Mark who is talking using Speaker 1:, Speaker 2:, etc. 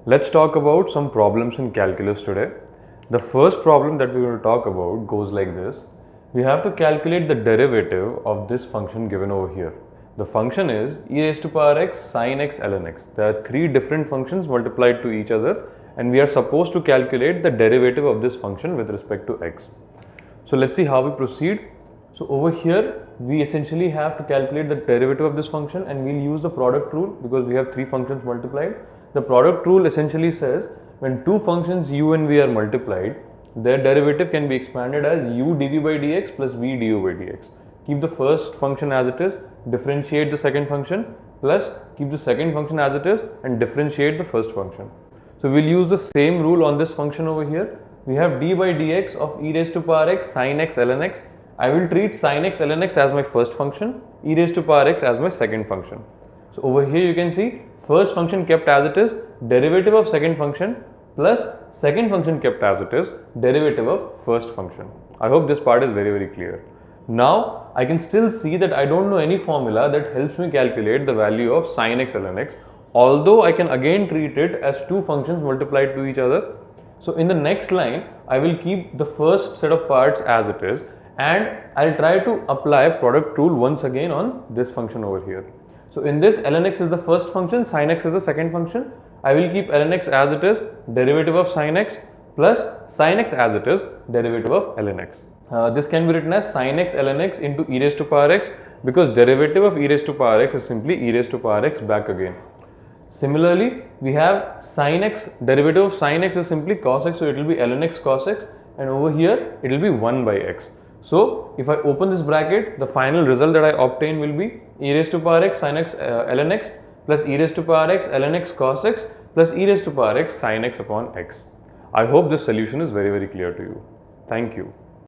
Speaker 1: Let's talk about some problems in calculus today. The first problem that we're going to talk about goes like this. We have to calculate the derivative of this function given over here. The function is e raised to power x sin x ln x. There are three different functions multiplied to each other, and we are supposed to calculate the derivative of this function with respect to x. So let's see how we proceed. So over here we essentially have to calculate the derivative of this function, and we'll use the product rule because we have three functions multiplied. The product rule essentially says when two functions u and v are multiplied, their derivative can be expanded as u dv by dx plus v du by dx. Keep the first function as it is, differentiate the second function, plus keep the second function as it is and differentiate the first function. So we'll use the same rule on this function over here. We have d by dx of e raised to power x sin x ln x. I will treat sin x ln x as my first function, e raised to power x as my second function. So over here you can see first function kept as it is, derivative of second function, plus second function kept as it is, derivative of first function. I hope this part is very clear. Now I can still see that I don't know any formula that helps me calculate the value of sin x ln x, although I can again treat it as two functions multiplied to each other. So in the next line I will keep the first set of parts as it is, and I'll try to apply product rule once again on this function over here. So in this, ln x is the first function, sin x is the second function. I will keep ln x as it is, derivative of sin x, plus sin x as it is, derivative of ln x. This can be written as sin x ln x into e raised to power x, because derivative of e raised to power x is simply e raised to power x back again. Similarly, we have sin x, derivative of sin x is simply cos x, so it will be ln x cos x, and over here it will be 1 by x. So if I open this bracket, the final result that I obtain will be e raised to power x sin x ln x plus e raised to power x ln x cos x plus e raised to power x sin x upon x. I hope this solution is very clear to you. Thank you.